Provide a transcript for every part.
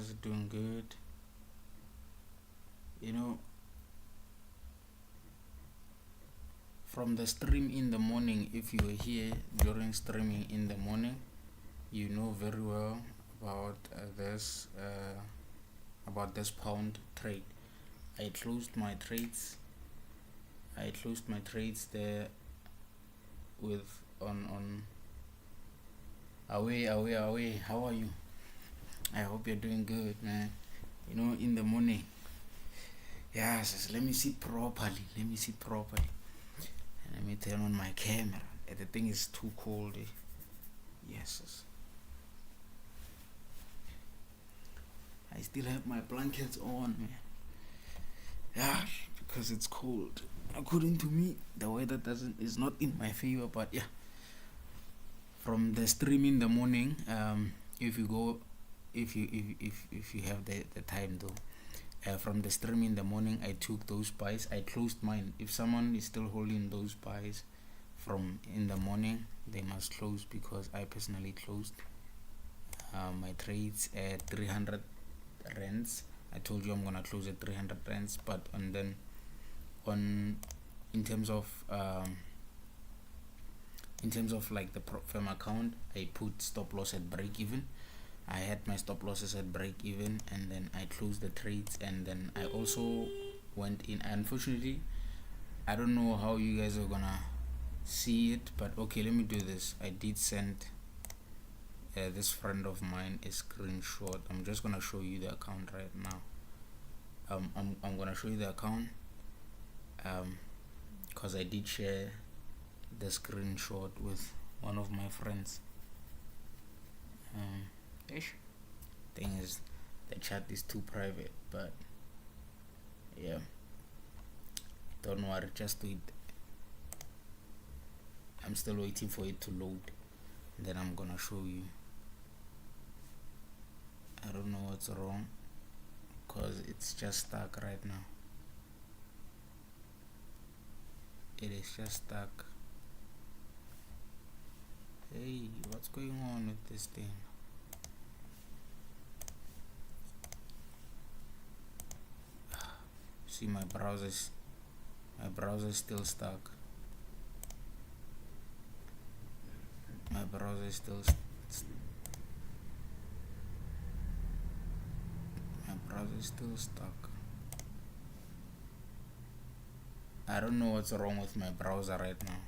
guys are doing good. You know, from the stream in the morning, if you were here during streaming in the morning, you know very well about this pound trade. I closed my trades. There with on away. How are you? I hope you're doing good, man. You know, in the morning. Yes, let me see properly. And let me turn on my camera. The thing is too cold. Yes. I still have my blankets on, man. Yeah, because it's cold. According to me, the weather is not in my favor, but yeah. From the stream in the morning, if you have the time though, from the stream in the morning, I took those buys. I closed mine. If someone is still holding those buys from in the morning, they must close, because I personally closed my trades at 300 rands. I told you I'm gonna close at 300 rands, but in terms of like the firm account, I put stop loss at break even. I had my stop losses at break even, and then I closed the trades, and then I also went in. Unfortunately, I don't know how you guys are gonna see it, but okay, let me do this. I did send this friend of mine a screenshot. I'm just gonna show you the account right now. I'm gonna show you the account because I did share the screenshot with one of my friends. Thing is, the chat is too private, but yeah, don't worry, just wait. I'm still waiting for it to load, and then I'm gonna show you. I don't know what's wrong, because it's just stuck right now. It is just stuck. Hey, what's going on with this thing? See, my browser's still stuck. My browser is still stuck. I don't know what's wrong with my browser right now.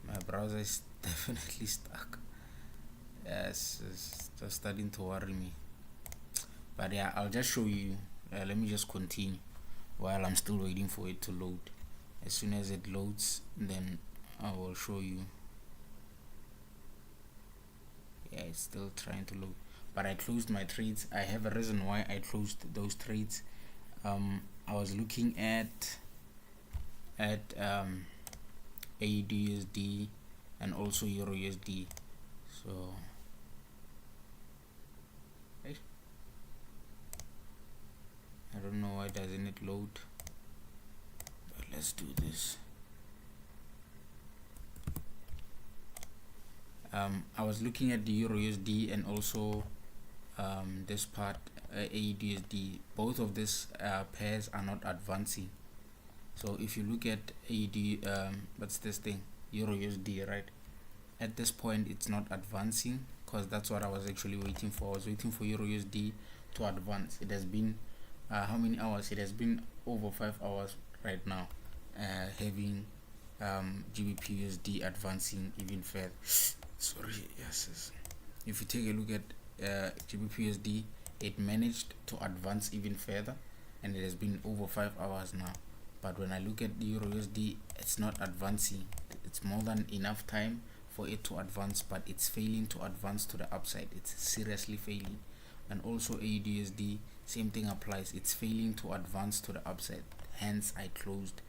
My browser is definitely stuck. Yes, it's just starting to worry me. But yeah, I'll just show you. Let me just continue while I'm still waiting for it to load. As soon as it loads, then I will show you. Yeah, it's still trying to load, but I closed my trades. I have a reason why I closed those trades. I was looking at AUD/USD and also EUR/USD. So I don't know why doesn't it load, but let's do this. I was looking at the EUR/USD and also this part AUD/USD. Both of these pairs are not advancing. So if you look at AUD, what's this thing, EUR/USD, right? At this point, it's not advancing, because that's what I was actually waiting for. I was waiting for EUR/USD to advance. It has been how many hours? It has been over 5 hours right now, having GBP/USD advancing even further. Sorry, yes. If you take a look at GBP/USD, it managed to advance even further, and it has been over 5 hours now. But when I look at the EUR/USD, it's not advancing. It's more than enough time for it to advance, but it's failing to advance to the upside. It's seriously failing. And also AUD/USD, same thing applies. It's failing to advance to the upside. Hence I closed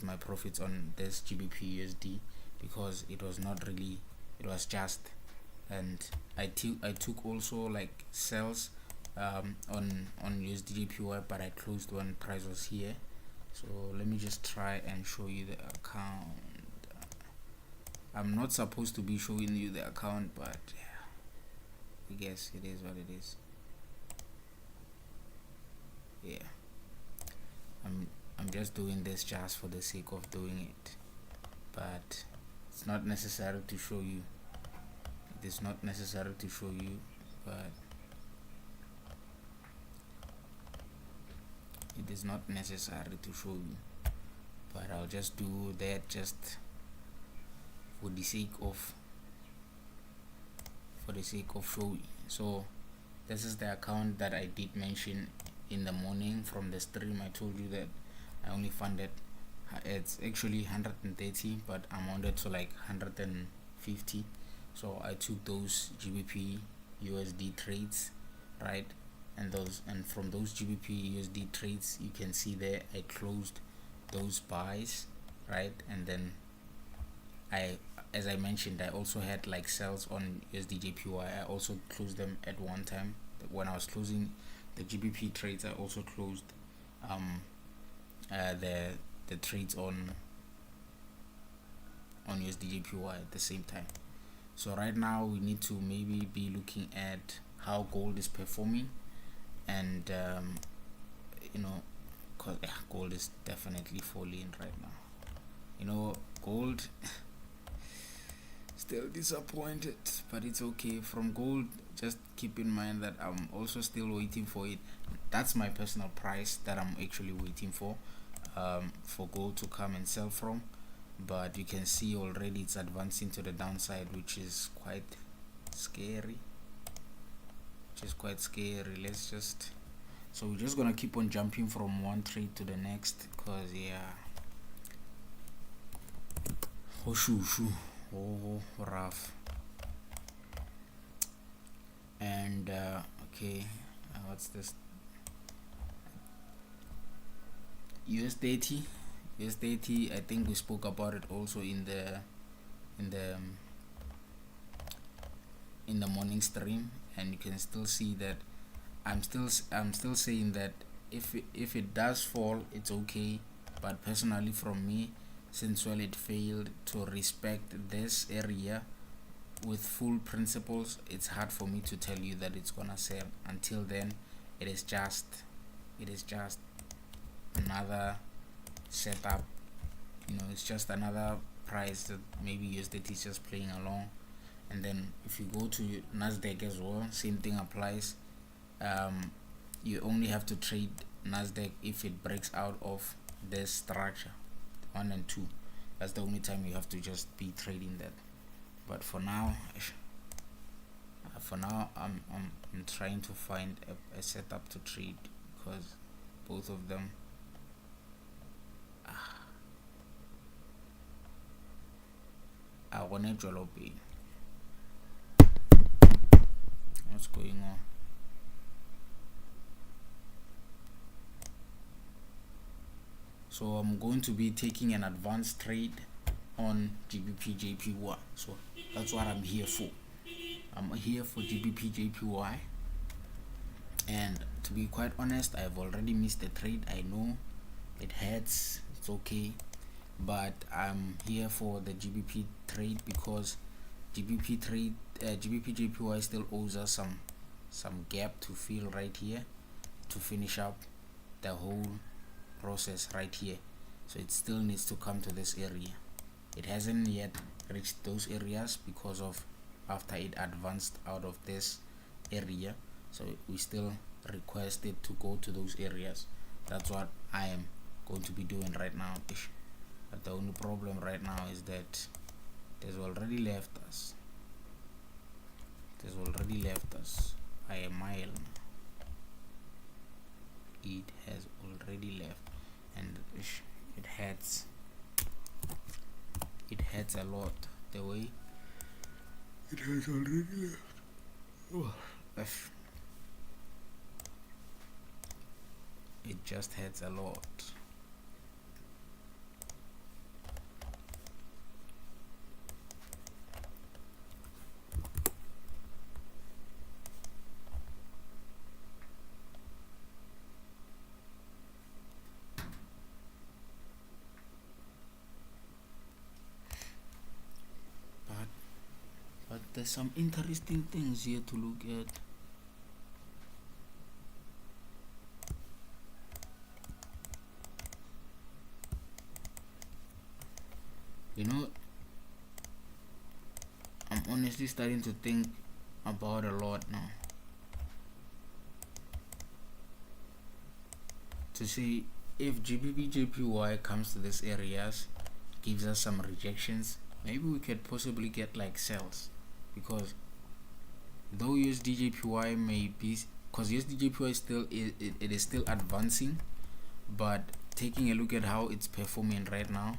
my profits on this GBP/USD, because it was not really, it was just. And I took also like sales on USD/JPY, but I closed when price was here. So let me just try and show you the account. I'm not supposed to be showing you the account, but yeah, I guess it is what it is. Yeah, I'm just doing this just for the sake of doing it, but it's not necessary to show you. It is not necessary to show you, but it is not necessary to show you. But I'll just do that just for the sake of showing. So this is the account that I did mention in the morning from the stream. I told you that I only funded, it's actually 130, but I mounted to like 150. So I took those GBP USD trades, right? And from those GBP USD trades, you can see there I closed those buys, right? And then as I mentioned, I also had like sales on USD/JPY. I also closed them at one time. When I was closing the GBP trades, I also closed the trades on USD/JPY at the same time. So right now we need to maybe be looking at how gold is performing, and cause gold is definitely falling right now. Gold still disappointed, but it's okay. From gold, just keep in mind that I'm also still waiting for it. That's my personal price that I'm actually waiting for gold to come and sell from. But you can see already it's advancing to the downside, which is quite scary. So we're just gonna keep on jumping from one trade to the next, because yeah, rough. And okay, what's this? USD. I think we spoke about it also in the morning stream, and you can still see that I'm still saying that if it does fall, it's okay. But personally, from me, since it failed to respect this area with full principles, it's hard for me to tell you that it's gonna sell. Until then, it is just another setup. It's just another price that maybe USDT is just playing along. And then if you go to Nasdaq as well, same thing applies. You only have to trade Nasdaq if it breaks out of this structure 1 and 2. That's the only time you have to just be trading that. But for now I'm trying to find a setup to trade, because both of them are on a jollobe. What's going on? So I'm going to be taking an advanced trade on GBP/JPY. So that's what I'm here for. I'm here for GBP/JPY, and to be quite honest, I've already missed the trade. I know it hurts, it's okay, but I'm here for the GBP trade because GBP/JPY still owes us some gap to fill right here to finish up the whole process right here. So it still needs to come to this area. It hasn't yet reached those areas because of after it advanced out of this area, so we still request it to go to those areas. That's what I am going to be doing right now. But the only problem right now is that it has already left us. I am mile. It has already left, and it hurts. It hurts a lot the way it has already left. It just hurts a lot. there's some interesting things here to look at. You know, I'm honestly starting to think about a lot now. To see if GBP/JPY comes to these areas, gives us some rejections, maybe we could possibly get like sells, because though USD/JPY may be, because USD/JPY still it is still advancing, but taking a look at how it's performing right now,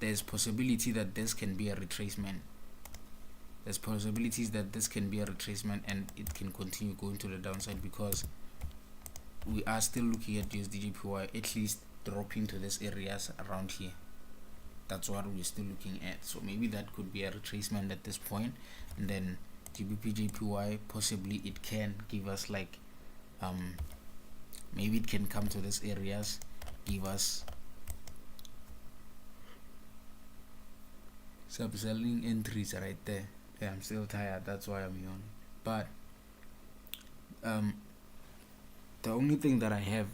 there's possibility that this can be a retracement. There's possibilities that this can be a retracement and it can continue going to the downside, because we are still looking at USD/JPY at least dropping to these areas around here. That's what we're still looking at. So maybe that could be a retracement at this point, and then GBP/JPY possibly it can give us like maybe it can come to these areas, give us some selling entries right there. Yeah, I'm still tired, that's why I'm yawning. But the only thing that I have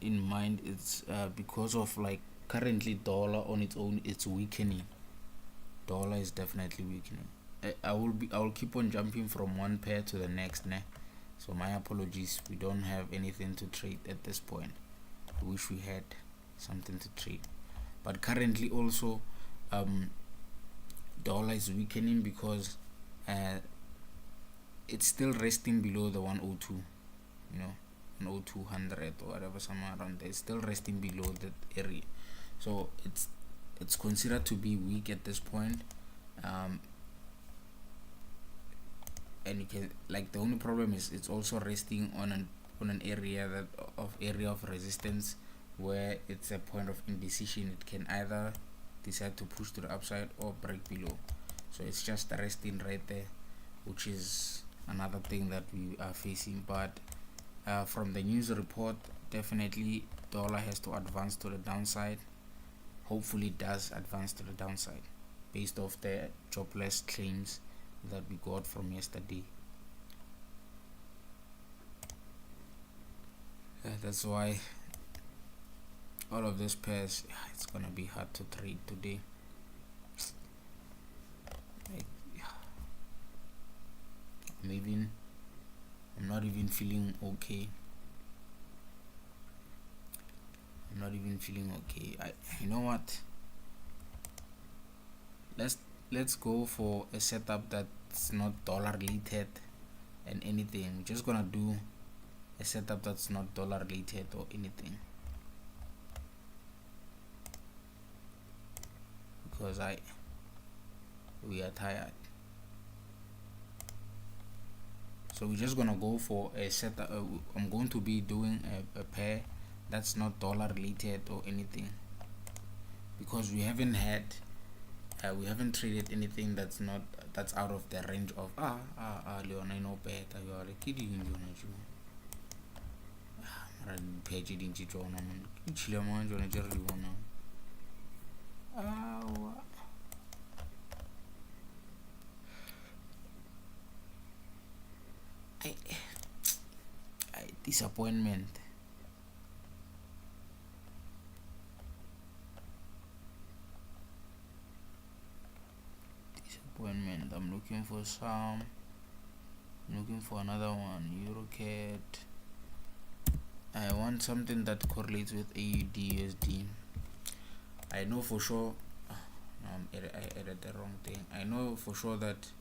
in mind is because of like currently dollar on its own, it's weakening. Dollar is definitely weakening. I will keep on jumping from one pair to the next, ne? So my apologies, we don't have anything to trade at this point. I wish we had something to trade, but currently also dollar is weakening because it's still resting below the 102, you know, 10200 or whatever, somewhere around there. It's still resting below that area, so it's considered to be weak at this point. And you can, like, the only problem is it's also resting on an area of resistance, where it's a point of indecision. It can either decide to push to the upside or break below, so it's just resting right there, which is another thing that we are facing. But from the news report, definitely dollar has to advance to the downside. Hopefully it does advance to the downside based off the jobless claims that we got from yesterday. That's why all of these pairs, it's gonna be hard to trade today. I'm not even feeling okay. You know what, let's go for a setup that's not dollar related and anything. We're just gonna do a setup that's not dollar related or anything, because we are tired. So we're just gonna go for a setup. I'm going to be doing a pair that's not dollar related or anything, because we haven't traded anything that's out of the range of Leon, I know better. You are like kidding you, page it into John Chilaman John Jerry one. Disappointment. I'm looking for another one. EuroCAD. I want something that correlates with AUD/USD. I know for sure. I added the wrong thing. I know for sure that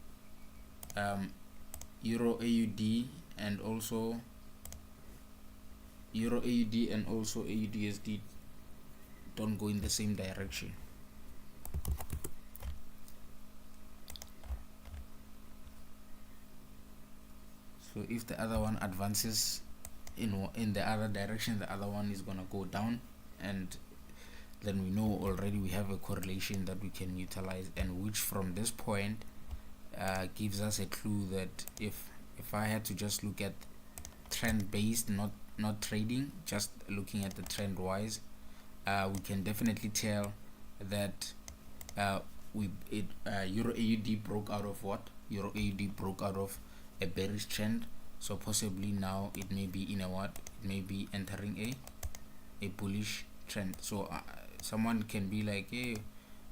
Euro AUD and also AUD/USD don't go in the same direction. So if the other one advances in the other direction, the other one is gonna go down, and then we know already we have a correlation that we can utilize, and which from this point gives us a clue that if I had to just look at trend based, not trading, just looking at the trend wise, we can definitely tell that Euro AUD broke out of what? Euro AUD broke out of a bearish trend, so possibly now it may be in a what, it may be entering a bullish trend. So someone can be like, hey,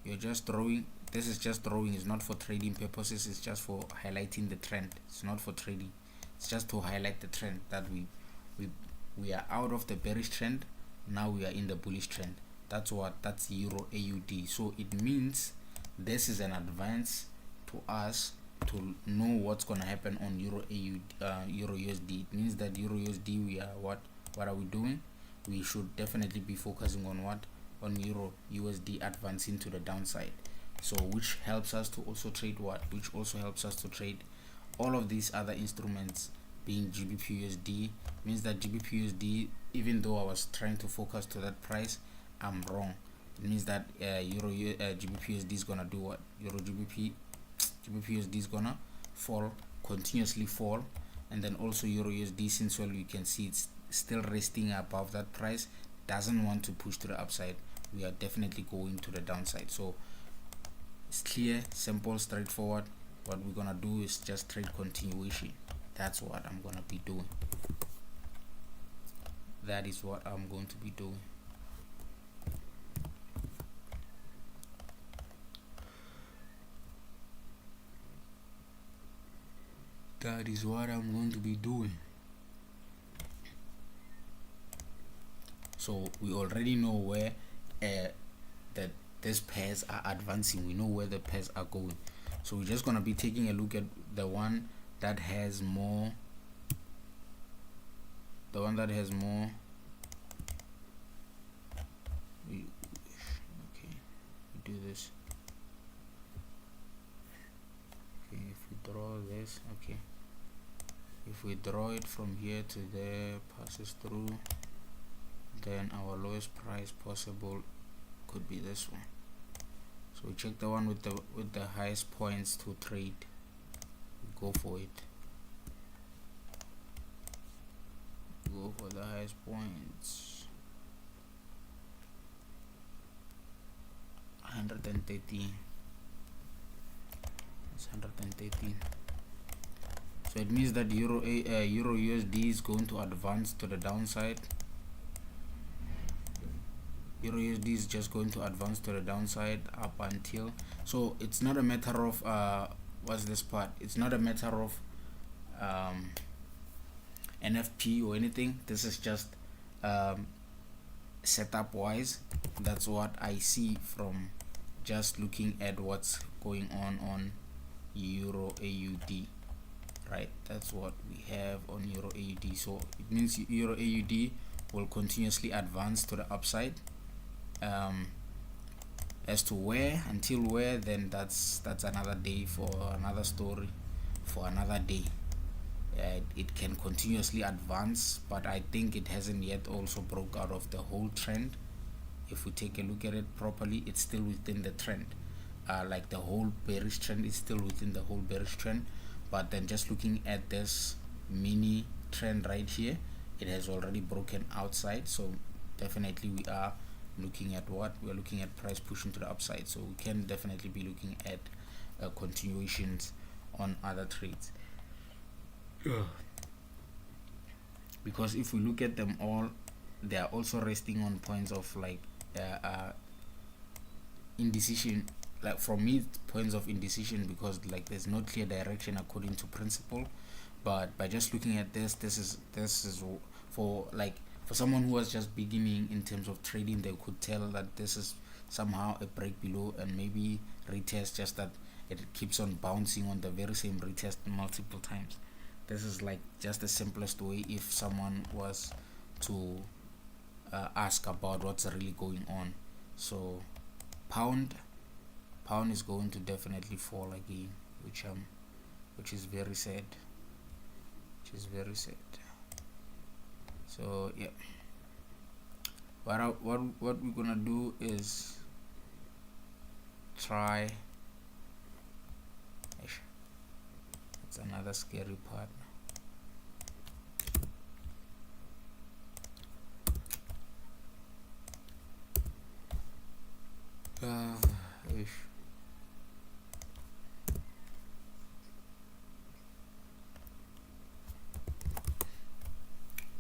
you're just throwing, this is just throwing, it's not for trading purposes, it's just for highlighting the trend, it's not for trading, it's just to highlight the trend that we are out of the bearish trend, now we are in the bullish trend. That's Euro AUD. So it means this is an advance to us to know what's gonna happen on Euro AUD, Euro USD. It means that Euro USD, we are what are we doing? We should definitely be focusing on what, on Euro USD advancing to the downside. So which helps us to also trade what, which also helps us to trade all of these other instruments, being GBP USD. Means that GBP USD, even though I was trying to focus to that price, I'm wrong. It means that GBP USD is gonna do what? GBP USD is gonna fall, continuously fall. And then also Euro USD, since well you can see it's still resting above that price, doesn't want to push to the upside, we are definitely going to the downside. So it's clear, simple, straightforward. What we're gonna do is just trade continuation. That's what I'm gonna be doing. That is what I'm going to be doing. That is what I'm going to be doing. So we already know where that these pairs are advancing. We know where the pairs are going. So we're just gonna be taking a look at the one that has more. The one that has more. We do this. Okay, if we draw this, okay. If we draw it from here to there, passes through, then our lowest price possible could be this one. So we check the one with the highest points to trade. We go for it. Go for the highest points. 113. It's 113. So it means that Euro USD is going to advance to the downside. Euro USD is just going to advance to the downside up until, so it's not a matter of what's this part, it's not a matter of NFP or anything. This is just setup wise. That's what I see from just looking at what's going on Euro AUD, right? That's what we have on Euro AUD. So it means Euro AUD will continuously advance to the upside. As to where, until where, then that's another day, for another story, for another day. It can continuously advance, but I think it hasn't yet also broke out of the whole trend. If we take a look at it properly, it's still within the trend. Like the whole bearish trend is still within the whole bearish trend, but then just looking at this mini trend right here, it has already broken outside. So definitely we are looking at what, we're looking at price pushing to the upside. So we can definitely be looking at continuations on other trades. Because if we look at them all, they are also resting on points of like indecision. Like for me, points of indecision, because like there's no clear direction according to principle. But by just looking at this is for like, for someone who was just beginning in terms of trading, they could tell that this is somehow a break below and maybe retest, just that it keeps on bouncing on the very same retest multiple times. This is like just the simplest way if someone was to ask about what's really going on. So pound is going to definitely fall again, which is very sad. So yeah, what we're gonna do is try. It's another scary part.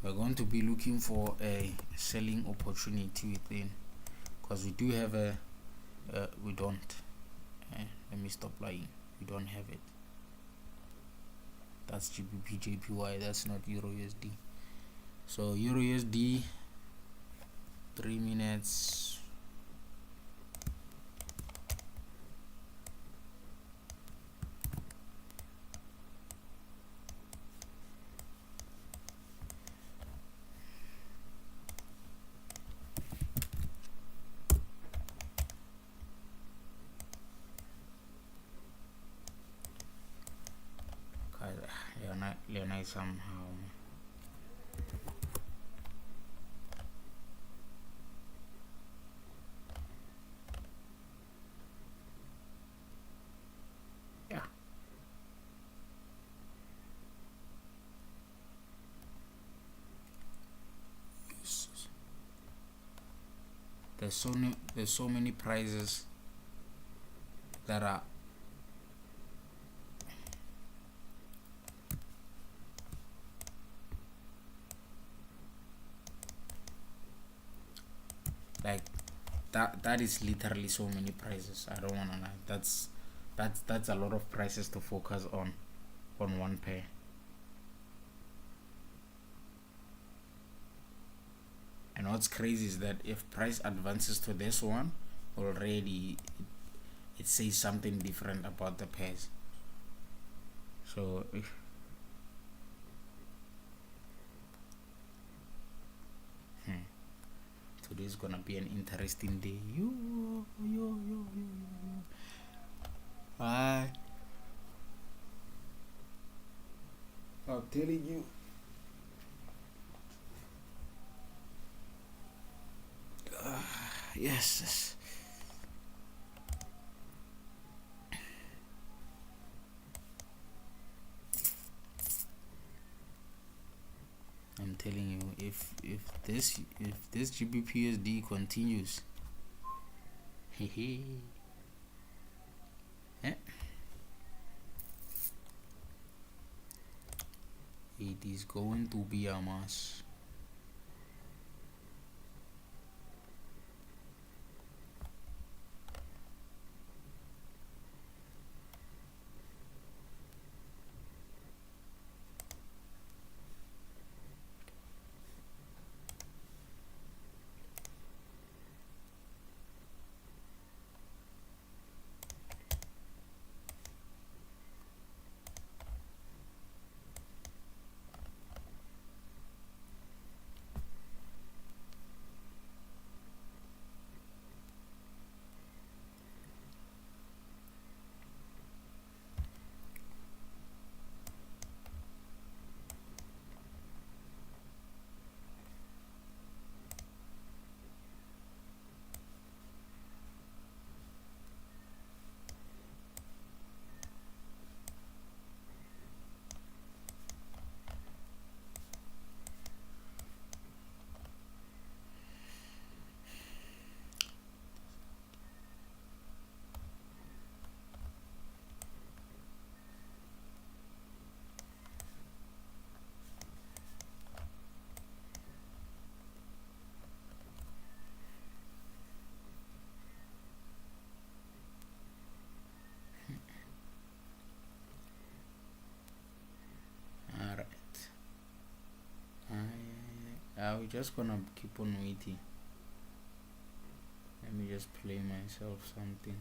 we're going to be looking for a selling opportunity within, because we do have a we don't let me stop lying, we don't have it. That's GBP JPY, that's not Euro USD. So Euro USD 3 minutes. Leonai somehow. Yeah. There's so many prizes that are like that is literally so many prices. I don't wanna lie. That's a lot of prices to focus on one pair. And what's crazy is that if price advances to this one, already it says something different about the pairs. So today is gonna be an interesting day. Bye. I'm telling you. Yes. I'm telling you, if this GBPUSD continues, it is going to be a mess. We're just gonna keep on waiting. Let me just play myself something.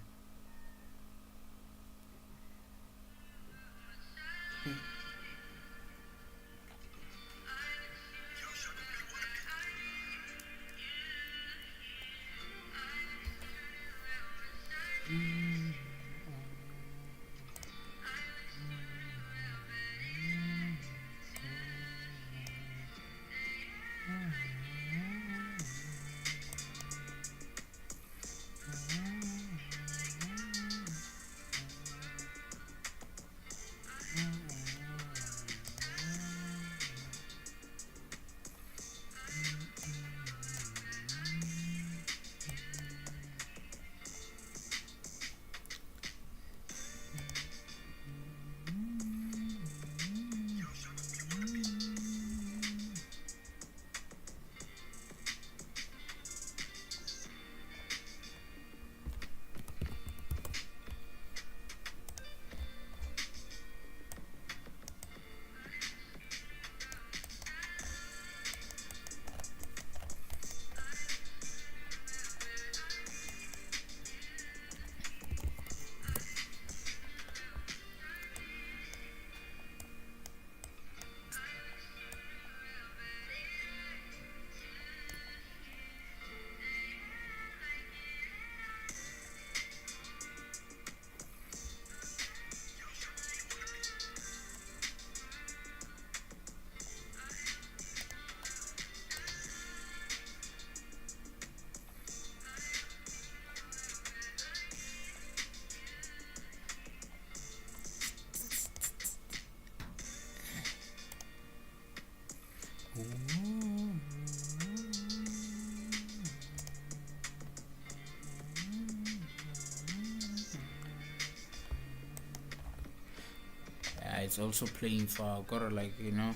It's also playing for gotta, like, you know.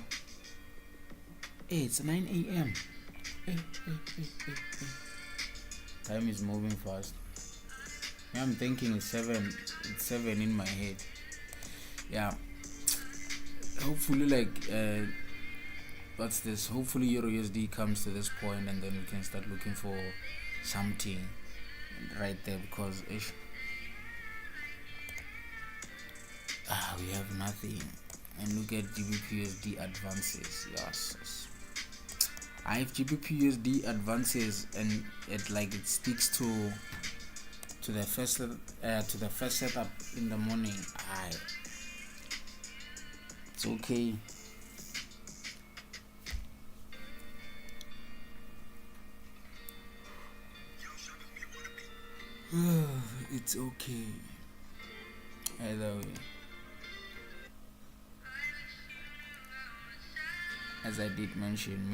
Hey, it's 9 a.m. Hey. Time is moving fast. Yeah, I'm thinking it's 7. It's 7 in my head. Yeah. Hopefully, like, what's this? Hopefully Euro USD comes to this point, and then we can start looking for something right there, because we have nothing. And look at GBP USD advances. Yes. I have GBP USD advances, and it sticks to the first setup in the morning. It's okay. It's okay. Either way, as I did mention,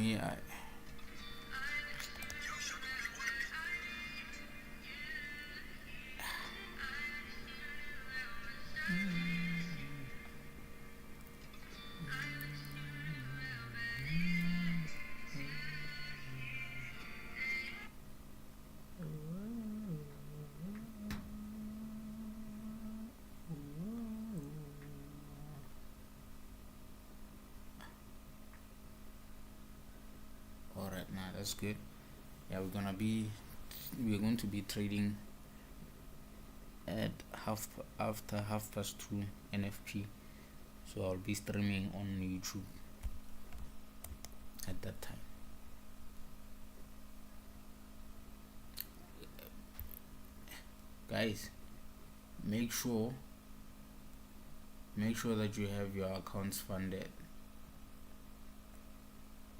alright, now that's good. Yeah, we're going to be trading at after 2:30 NFP, so I'll be streaming on YouTube at that time. Guys, make sure that you have your accounts funded.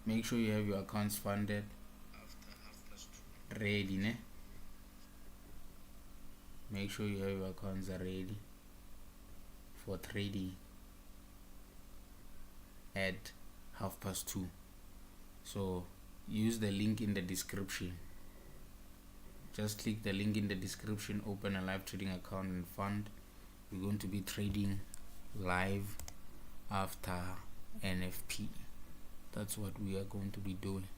Make sure you have your accounts funded ready, ne? Make sure you have your accounts ready for trading at 2:30. So use the link in the description. Just click the link in the description, open a live trading account and fund. We're going to be trading live after NFP. That's what we are going to be doing.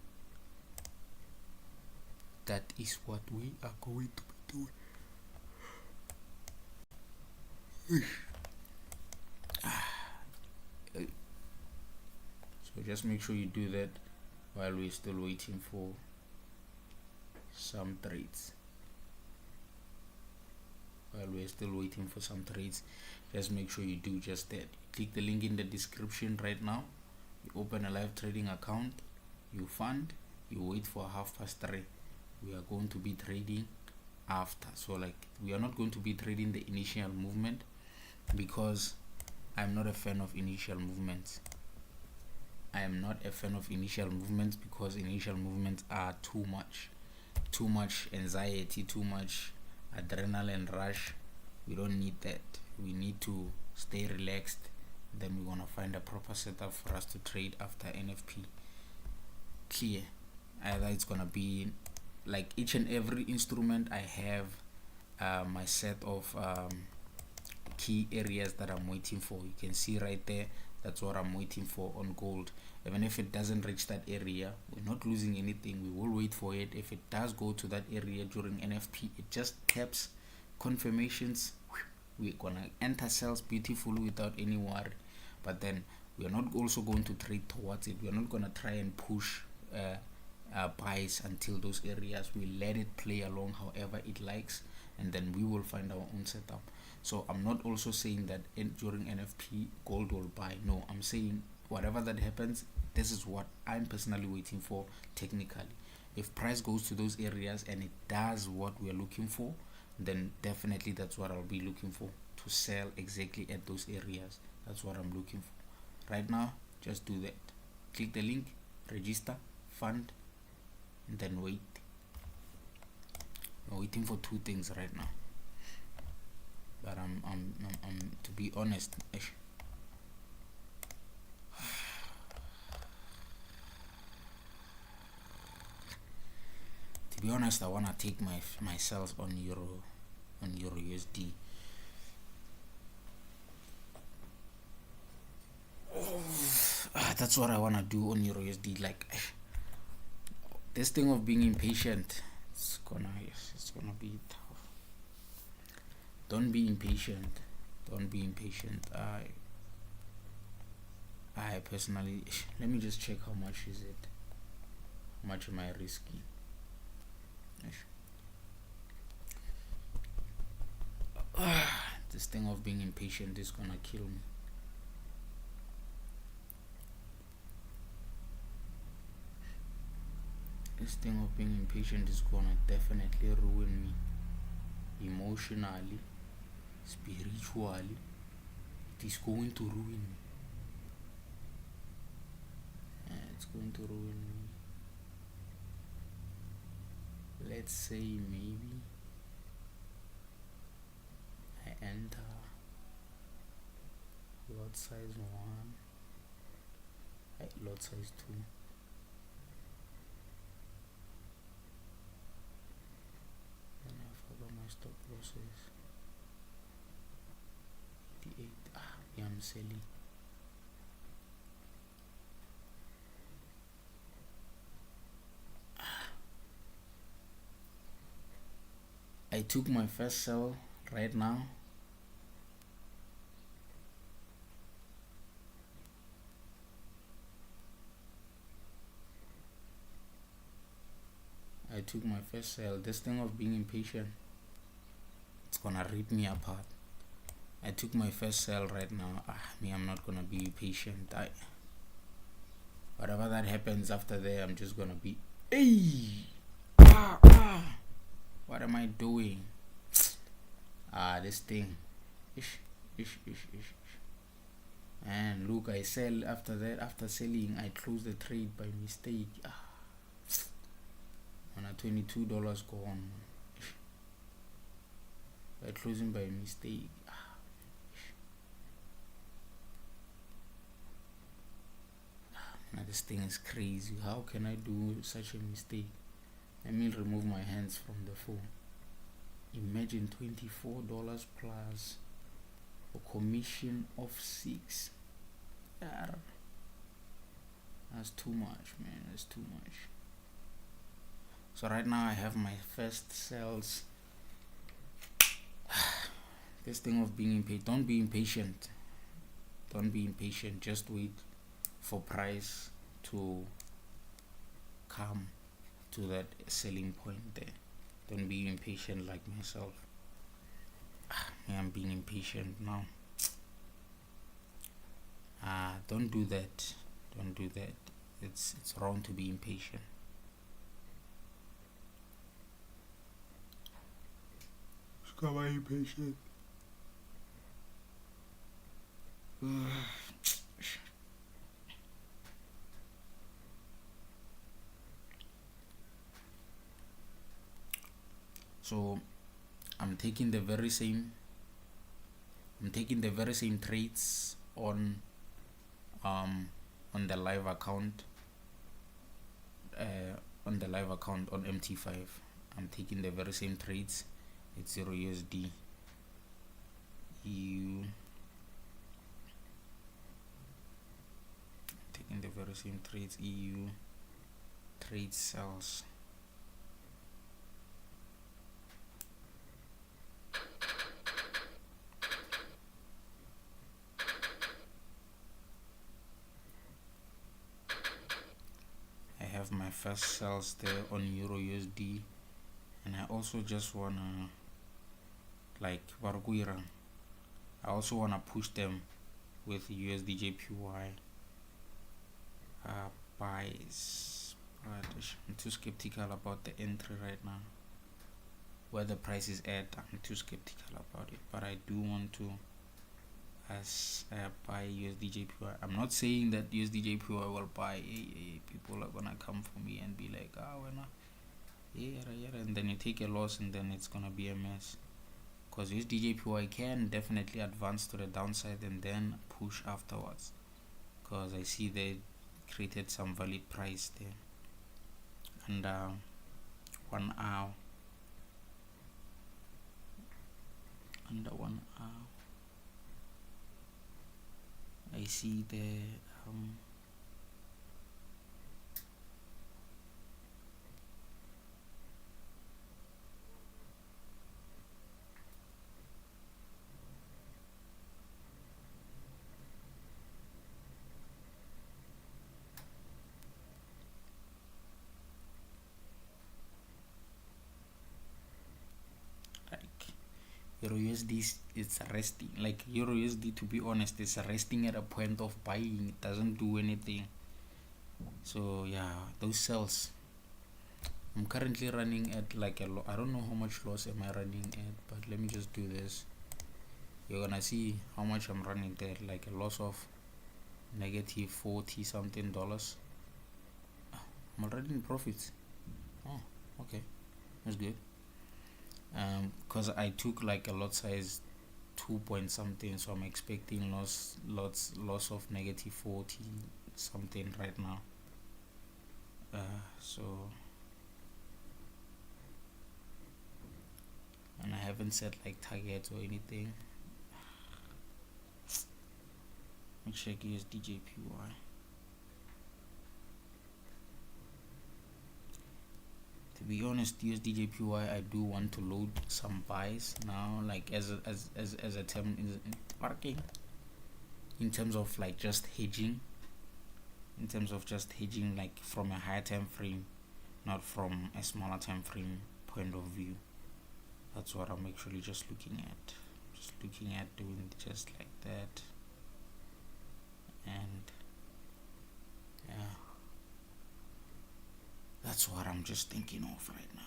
That is what we are going to be doing. So just make sure you do that while we're still waiting for some trades. Just make sure you do just that. Click the link in the description right now. You open a live trading account, you fund, you wait for 3:30. We are going to be trading after. So like, we are not going to be trading the initial movement, because I'm not a fan of initial movements. Because initial movements are too much anxiety, too much adrenaline rush. We don't need that. We need to stay relaxed. Then we're gonna find a proper setup for us to trade after NFP. Clear. Either it's gonna be like each and every instrument. I have my set of key areas that I'm waiting for. You can see right there, that's what I'm waiting for on gold. Even if it doesn't reach that area, we're not losing anything. We will wait for it. If it does go to that area during NFP, it just taps confirmations. We're gonna enter sales beautifully without any worry. But then we are not also going to trade towards it. We are not gonna try and push buys until those areas. We let it play along however it likes, and then we will find our own setup. So I'm not also saying that during NFP gold will buy. No, I'm saying whatever that happens, this is what I'm personally waiting for technically. If price goes to those areas and it does what we are looking for, then definitely that's what I'll be looking for, to sell exactly at those areas. That's what I'm looking for. Right now, just do that. Click the link, register, fund, and then wait. I'm waiting for two things right now. But I'm to be honest, be honest, I wanna take my sales on euro USD. That's what I wanna do on euro USD. Like this thing of being impatient, it's gonna be tough. Don't be impatient. I personally, let me just check how much is it. How much am I risky? This thing of being impatient is gonna kill me. This thing of being impatient is gonna definitely ruin me emotionally, spiritually. It is going to ruin me. It's going to ruin me. Let's say maybe I enter lot size 1, lot size 2. And I forgot my stop losses. 88. Yeah, I'm selling. I took my first sell right now. I took my first sell. This thing of being impatient, it's gonna rip me apart. I took my first sell right now. I'm not gonna be patient. Whatever that happens after there, I'm just gonna be, what am I doing? This thing. And look, I sell after that. After selling, I close the trade by mistake. On a $22 gone. By closing by mistake. Now this thing is crazy. How can I do such a mistake? Let me remove my hands from the phone. Imagine $24 plus a commission of 6. That's too much, man. That's too much. So right now I have my first sales. This thing of being impatient. Don't be impatient. Don't be impatient. Just wait for price to come to that selling point there. Don't be impatient like myself. I'm being impatient now. Don't do that. Don't do that. It's wrong to be impatient. Stop being impatient. So I'm taking the very same trades on the live account on MT5. I'm taking the very same trades. It's 0 USD EU. Taking the very same trades. EU trade sells. I have my first sales there on Euro USD, and I also just wanna, like, I also wanna push them with USD JPY buys, but I'm too skeptical about the entry right now. Where the price is at, I'm too skeptical about it, but I do want to buy USD JPY. I'm not saying that USD JPY will buy. People are gonna come for me and be like, and then you take a loss, and then it's gonna be a mess. Because USD JPY can definitely advance to the downside and then push afterwards. Because I see they created some valid price there, and 1 hour. Under 1 hour, I see the Euro USD it's resting. Like Euro USD, to be honest, it's resting at a point of buying. It doesn't do anything. So yeah, those cells, I'm currently running at like I don't know how much loss am I running at, but let me just do this. You're gonna see how much I'm running there, like a loss of negative 40 something dollars. I'm already in profits. Oh, okay, that's good. Because I took like a lot size 2 point something, so I'm expecting loss of negative 40 something right now. So, and I haven't set like targets or anything. Let me check USDJPY. To be honest, USDJPY, I do want to load some buys now, like as a term in marking, in terms of like just hedging, like from a higher time frame, not from a smaller time frame point of view. That's what I'm actually just looking at. Doing just like that. And yeah, that's what I'm just thinking of right now.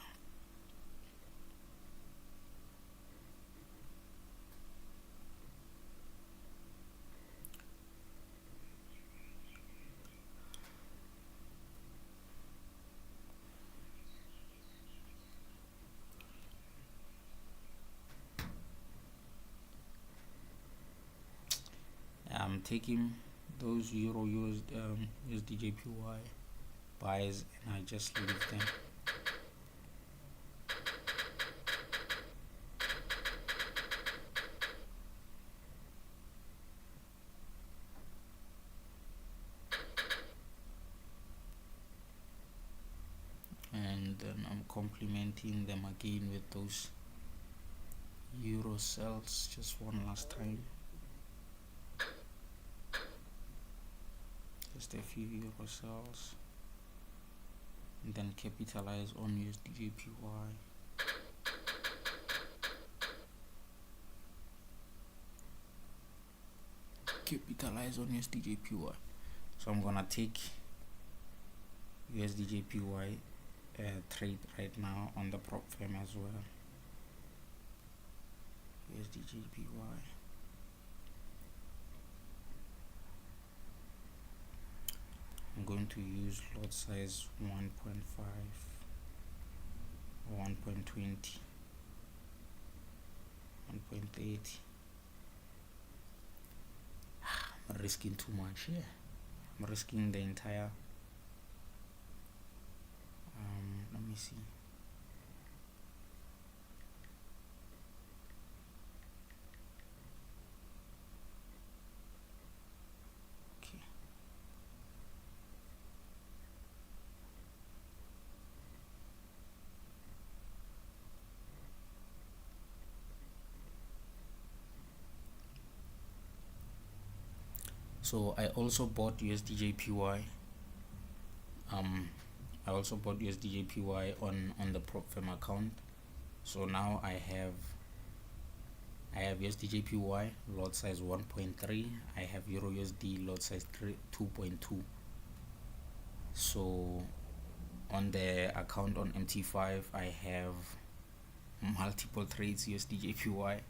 I'm taking those Euro USDJPY buys and I just leave them. And then I'm complementing them again with those Euro cells just one last time. Just a few Euro cells, and then capitalize on USDJPY. So I'm gonna take USDJPY trade right now on the prop firm as well. USDJPY. I'm going to use lot size 1.5 or 1.20, 1.30. I'm risking too much here. I'm risking the entire let me see. Okay. So I also bought USDJPY. I also bought USDJPY on the prop firm account. So now I have USDJPY lot size 1.3. I have Euro USD lot size 2.2. So on the account on MT5 I have multiple trades USDJPY,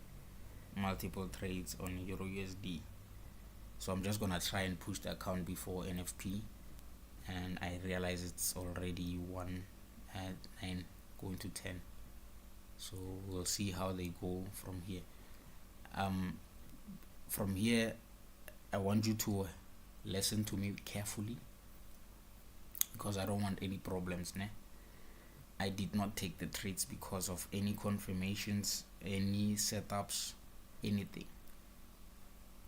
multiple trades on Euro USD. So I'm just gonna try and push the account before NFP, and I realize it's already 1 at 9 going to 10. So we'll see how they go from here. From here I want you to listen to me carefully, because I don't want any problems, né? I did not take the trades because of any confirmations, any setups, anything.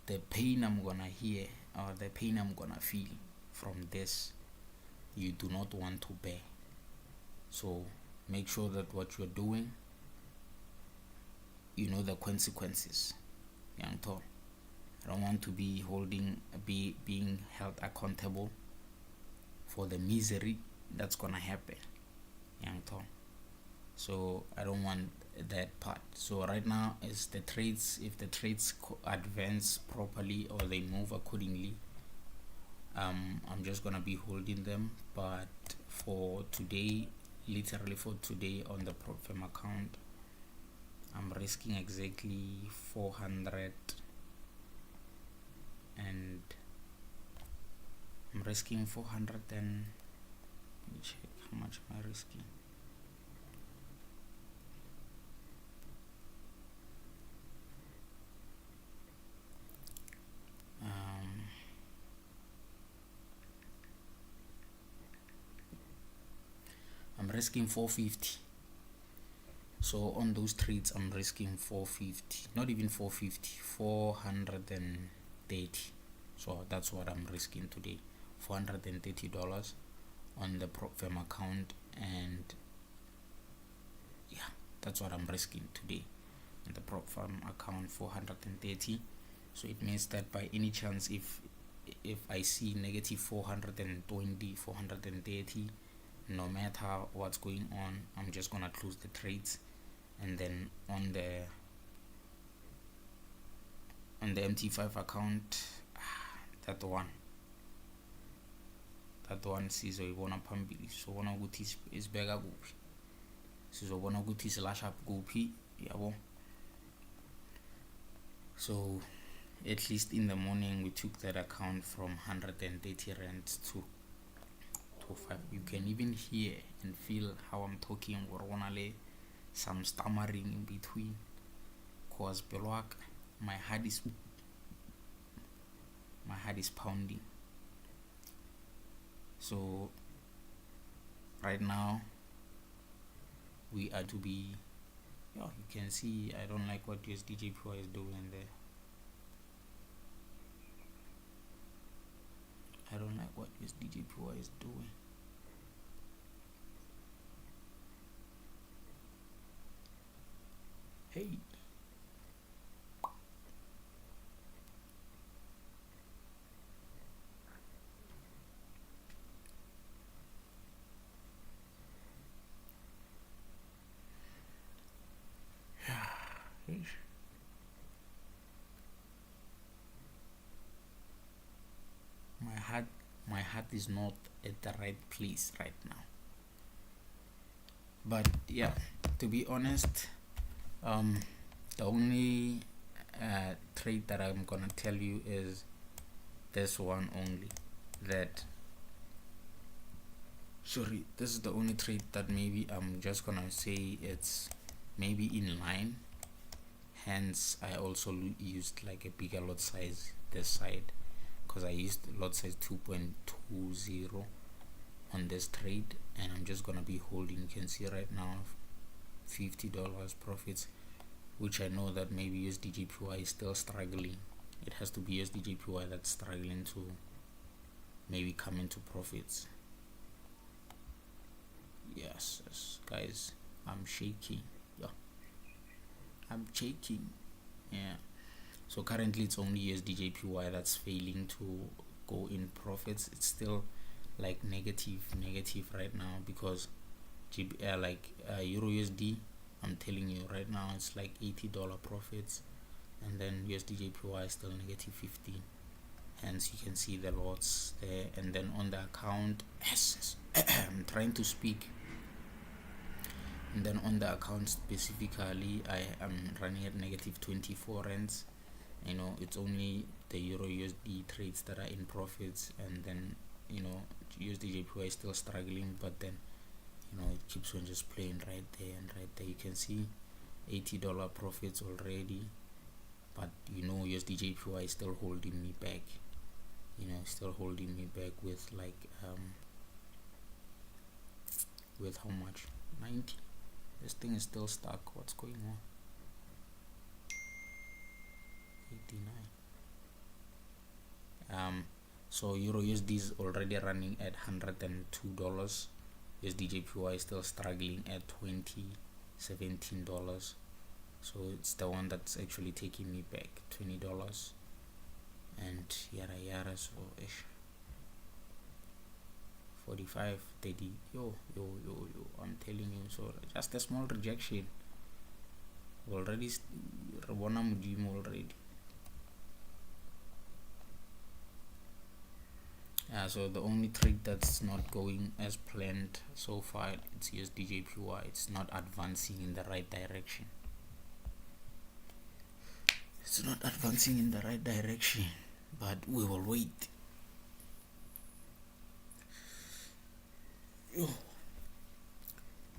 The pain I'm gonna hear or the pain I'm gonna feel from this, you do not want to bear. So make sure that what you're doing, you know the consequences. Young Tol. I don't want to be being held accountable for the misery that's gonna happen. Young Tol. So I don't want that part. So right now is the trades, if the trades advance properly or they move accordingly, I'm just gonna be holding them. But for today, literally for today on the prop firm account, I'm risking exactly 400, and I'm risking 400 and let me check how much am I risking. I'm risking 450. So on those trades I'm risking 450, not even 450, 430. So that's what I'm risking today, $430 on the prop firm account. And yeah, that's what I'm risking today on the prop firm account, 430. So it means that by any chance, if I see negative 420, 430, no matter what's going on, I'm just gonna close the trades. And then on the MT5 account, that one sizoyibona phambili, sizobona ukuthi isibeka kuphi, sizobona ukuthi silash up kuphi, yabo. So at least in the morning we took that account from 130 rand to 5. You can even hear and feel how I'm talking, or some stammering in between, cause my heart is pounding. So right now we are to be, you can see I don't like what USDJPY is doing there. I don't like what USDJPY is doing. Hey. My heart is not at the right place right now. But yeah, to be honest, the only trade that I'm gonna tell you is this one only. This is the only trade that maybe I'm just gonna say it's maybe in line. Hence, I also used like a bigger lot size this side, because I used lot size 2.20 on this trade, and I'm just gonna be holding. You can see right now $50 profits, which I know that maybe USDJPY is still struggling. It has to be USDJPY that's struggling to maybe come into profits. Yes, guys, I'm shaking. I'm shaking. Yeah. So currently it's only USDJPY that's failing to go in profits. It's still like negative right now, because Euro USD, I'm telling you right now, it's like $80 profits, and then USDJPY is still negative 15. Hence you can see the lots there. And then on the account, I'm trying to speak. And then on the account specifically, I am running at negative 24 rands. You know, it's only the Euro USD trades that are in profits, and then USDJPY is still struggling, but then it keeps on just playing right there and right there. You can see $80 profits already, but USDJPY is still holding me back. Still holding me back with like with how much? 90. This thing is still stuck. What's going on? 89. So Euro USD is already running at $102. USDJPY is still struggling at $17. So it's the one that's actually taking me back $20 and yada yada. So 45, 30. Yo, I'm telling you. So just a small rejection already. Already. So the only trade that's not going as planned so far, it's USDJPY. It's not advancing in the right direction. It's not advancing in the right direction, but we will wait.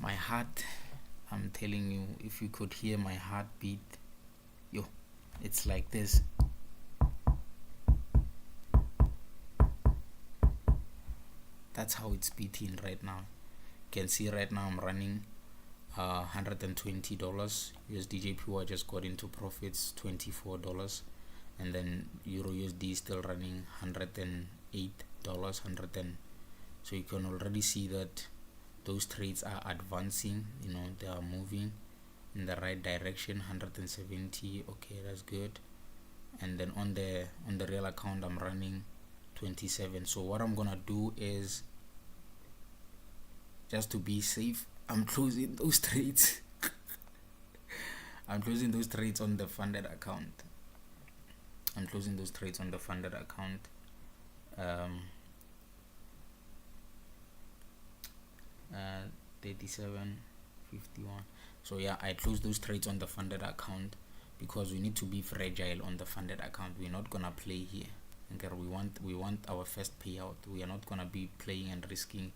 My heart, I'm telling you, if you could hear my heartbeat, it's like this. That's how it's beating right now. You can see right now I'm running $120. USDJPY just got into profits, $24, and then Euro USD is still running $108. So you can already see that those trades are advancing. They are moving in the right direction. 170. Okay, that's good. And then on the real account I'm running 27. So what I'm gonna do is, just to be safe, I'm closing those trades. I'm closing those trades on the funded account. 37.51. So yeah, I closed those trades on the funded account because we need to be fragile on the funded account. We're not gonna play here. Okay, we want our first payout. We are not gonna be playing and risking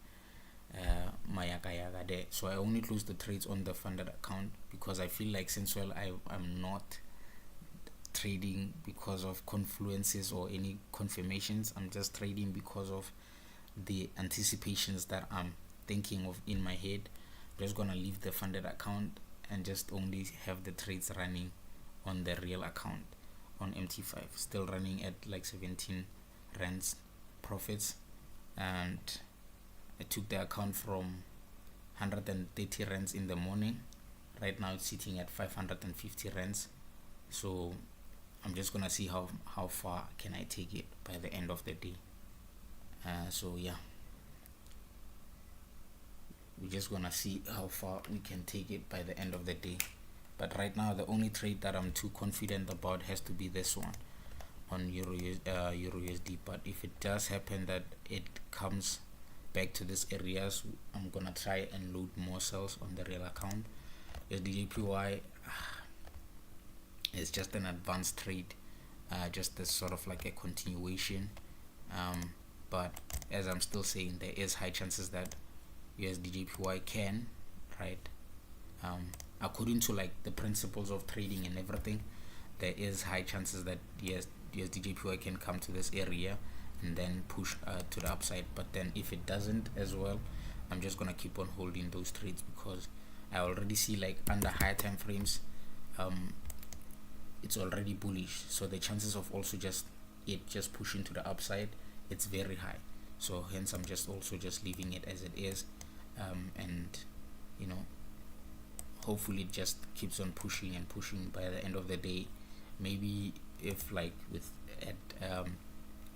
my yaga there. So I only close the trades on the funded account because I feel like, since I'm not trading because of confluences or any confirmations. I'm just trading because of the anticipations that I'm thinking of in my head. I'm just gonna leave the funded account and just only have the trades running on the real account on MT5, still running at like 17 rands profits. And I took the account from 130 rands in the morning. Right now it's sitting at 550 rands. So I'm just gonna see how far can I take it by the end of the day. So yeah, we're just gonna see how far we can take it by the end of the day. But right now the only trade that I'm too confident about has to be this one on Euro USD. But if it does happen that it comes back to these areas, I'm gonna try and load more cells on the real account. USDJPY is just an advanced trade, just as sort of like a continuation. But as I'm still saying, there is high chances that USDJPY can, right, according to like the principles of trading and everything, there is high chances that USDJPY can come to this area and then push to the upside. But then if it doesn't as well, I'm just gonna keep on holding those trades because I already see, like, under higher time frames, it's already bullish. So the chances of also just pushing to the upside, it's very high. So hence I'm just leaving it as it is, and hopefully it just keeps on pushing and pushing. By the end of the day, maybe if like with at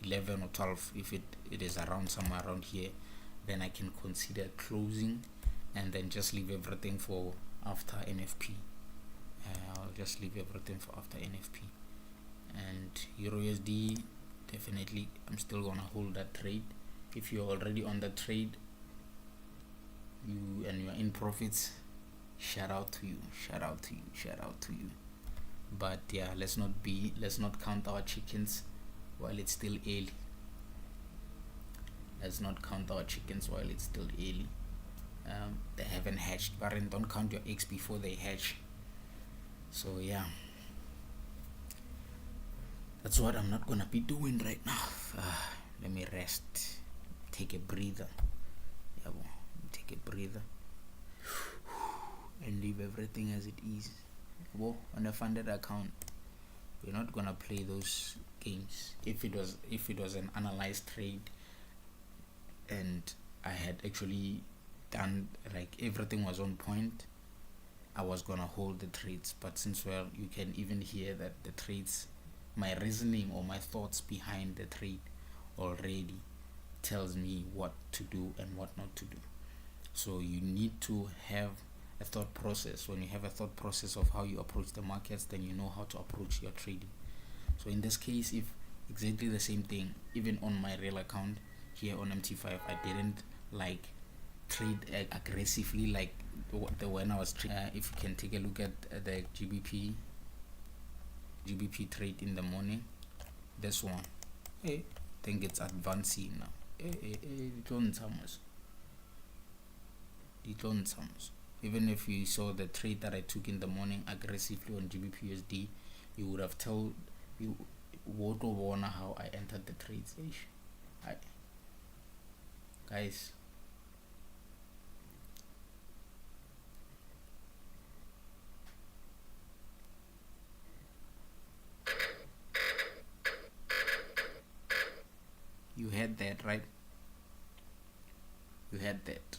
11 or 12, if it is around somewhere around here, then I can consider closing and then just leave everything for after NFP. I'll just leave everything for after NFP. And Euro USD, definitely I'm still gonna hold that trade. If you're already on the trade, you're in profits, shout out to you. But yeah, let's not count our chickens while it's still early. They haven't hatched, but don't count your eggs before they hatch. So yeah, that's what I'm not gonna be doing right now. Let me rest, take a breather. breather and leave everything as it is. Well, on a funded account, we're not gonna play those games. If it was an analyzed trade and I had actually done, like, everything was on point, I was gonna hold the trades. But since, well, you can even hear that the trades, my reasoning or my thoughts behind the trade already tells me what to do and what not to do. So you need to have a thought process. When you have a thought process of how you approach the markets, then you know how to approach your trading. So in this case, if exactly the same thing, even on my real account here on MT5, I didn't like trade aggressively like the when I was trading. If you can take a look at the GBP trade in the morning, this one, I think it's advancing now. Even if you saw the trade that I took in the morning aggressively on GBP USD, you would have told you would wonder how I entered the trades. Guys, you had that, right? You had that.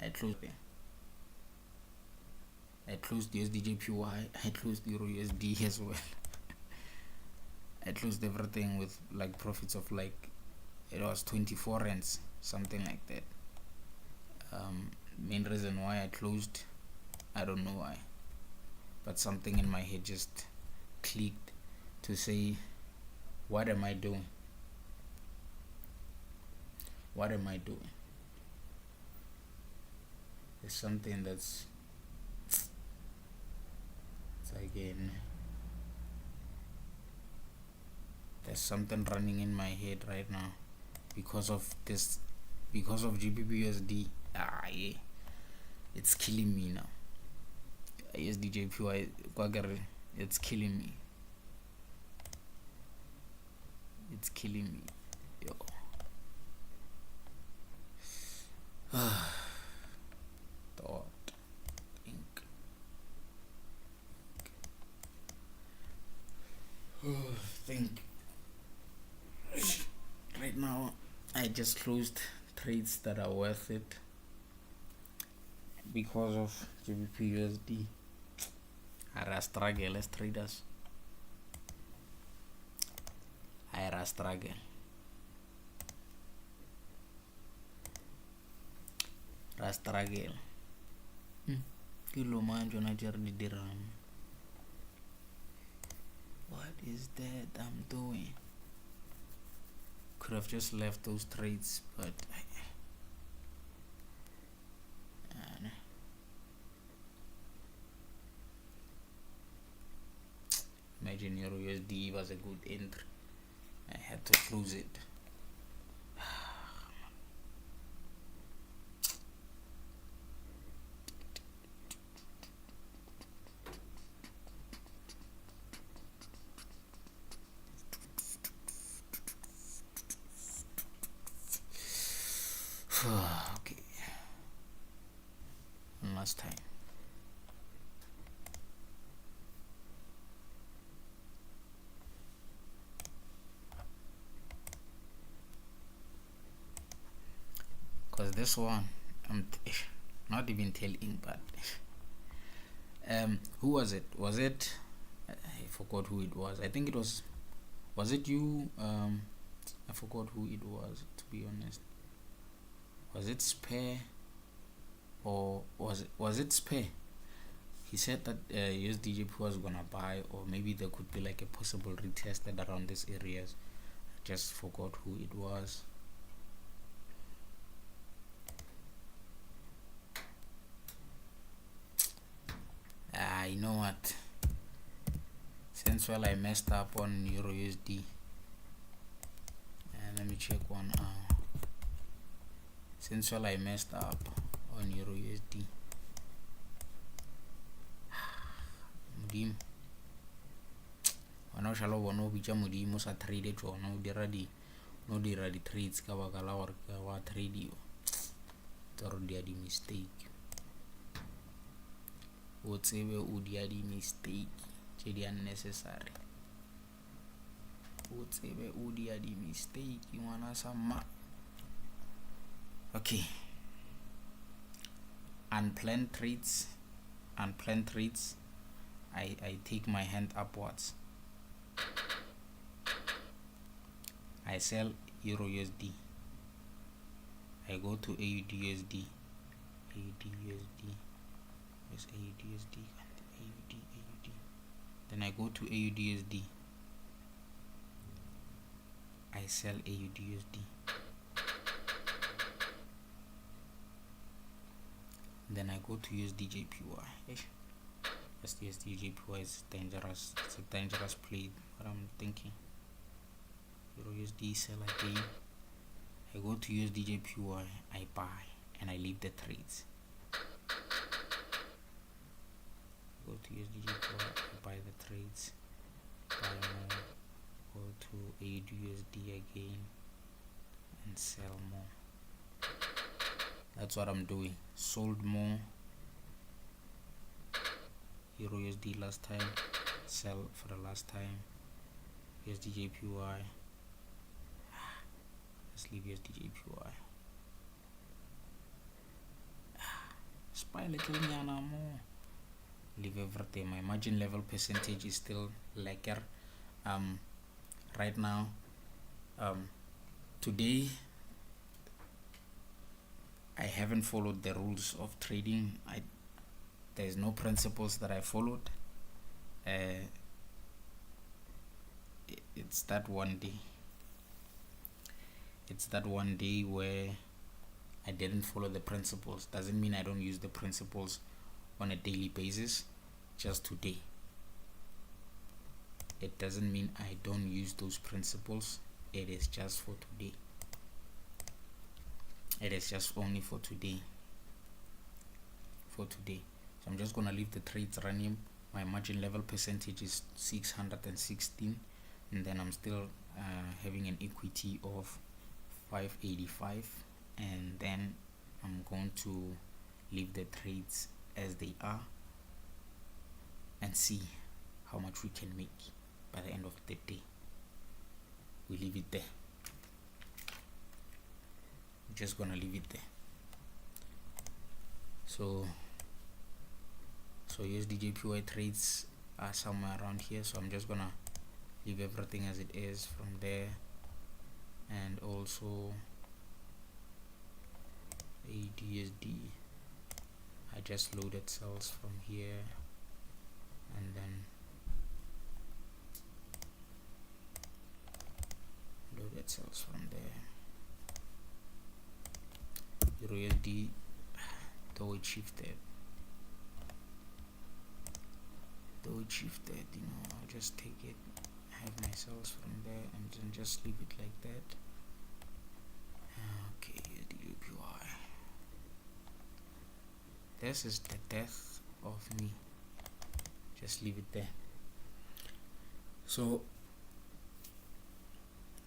I closed there. I closed USDJPY. I closed Euro USD as well. I closed everything with like profits of like, it was 24 rands, something like that. Main reason why I closed, I don't know why, but something in my head just clicked to say, what am I doing? What am I doing? There's something that's, it's again, there's something running in my head right now because of this, because of GBP USD. It's killing me now. USDJPY, it's killing me. It's killing me. Yo. Think right now I just closed trades that are worth it because of GBP USD. I struggle as traders. I struggle. Kilo manjo na jardi dirham. What is that I'm doing? Could have just left those trades, but imagine Euro USD was a good entry. I had to close it. Okay, one last time. Cause this one, I'm not even telling, but who was it? Was it? I forgot who it was. I think it was. Was it you? I forgot who it was. To be honest. Was it Spare, or was it Spare? He said that USDJP was gonna buy, or maybe there could be like a possible retested around these areas. I just forgot who it was. You know what? Since, well, I messed up on Euro USD, and let me check one out. Since, well, I messed up on Euro USD, modimo wana o shalo bona o bitsa modimo sa trade tsona o dira di trades ka baka la gore ka wa trade. toro dia di mistake o tsebe o dia di mistake tse di unnecessary o tsebe o dia di mistake ngwana sa mma. Okay, unplanned trades. I take my hand upwards. I sell Euro USD. I go to AUD USD. Where's AUD USD? AUD. Then I go to AUD USD. I sell AUD USD. Then I go to USD JPY. USD JPY is dangerous. It's a dangerous play. What I'm thinking. Euro USD sell again. I go to USD JPY. I buy and I leave the trades. Go to USD JPY. I buy the trades. Buy more. Go to AUD USD again and sell more. That's what I'm doing. Sold more Euro USD last time, sell for the last time. USD JPY, let's leave USD JPY. Spy little nyana more. Leave everything. My margin level percentage is still lacquer. Right now, today I haven't followed the rules of trading. There's no principles that I followed. It's that one day. It's that one day where I didn't follow the principles. Doesn't mean I don't use the principles on a daily basis. Just today. It doesn't mean I don't use those principles. It is just for today. It is just only for today. So I'm just gonna leave the trades running. My margin level percentage is 616, and then I'm still having an equity of 585, and then I'm going to leave the trades as they are and see how much we can make by the end of the day. We leave it there. Just gonna leave it there. So USD JPY trades are somewhere around here, so I'm just gonna leave everything as it is from there. And also AUD, I just loaded cells from here, and then loaded cells from there. Euro USD, though it shifted, I'll just take it, have my cells from there, and then just leave it like that. Okay, USD. This is the death of me. Just leave it there. So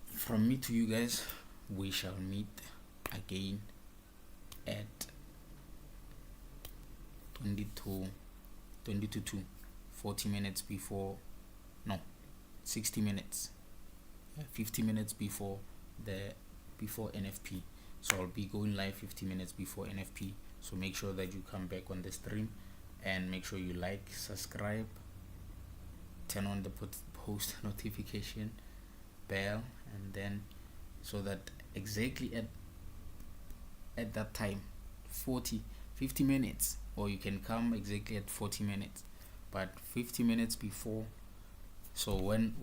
from me to you guys, we shall meet again at 22 40 minutes before, no, 60 minutes, 50 minutes before NFP. So I'll be going live 50 minutes before NFP. So make sure that you come back on the stream, and make sure you like, subscribe, turn on the post notification bell, and then so that exactly at that time, 50 minutes, or you can come exactly at 40 minutes, but 50 minutes before. So when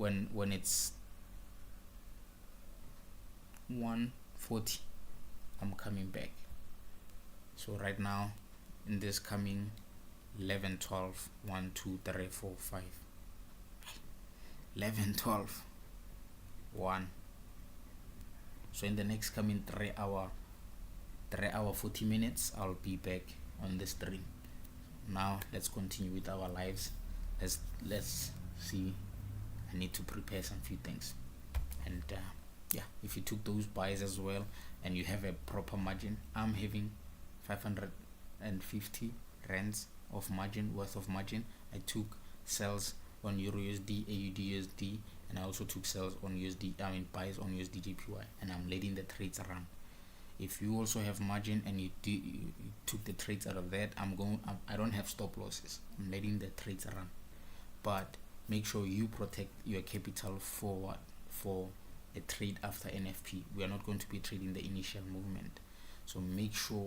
it's 1:40, I'm coming back. So right now, in this coming 11, 12, 1, 2, 3, 4, 5, 11, 12, 1. So in the next coming 3 hour 40 minutes, I'll be back on the stream. Now let's continue with our lives. Let's see. I need to prepare some few things, and yeah, if you took those buys as well and you have a proper margin, I'm having 550 rands of margin, worth of margin. I took sells on Euro USD, AUD USD, and I also took sells on USD, buys on USD JPY, and I'm letting the trades run. If you also have margin and you took the trades out of that, I don't have stop losses. I'm letting the trades run, but make sure you protect your capital for a trade after NFP. We are not going to be trading the initial movement, so make sure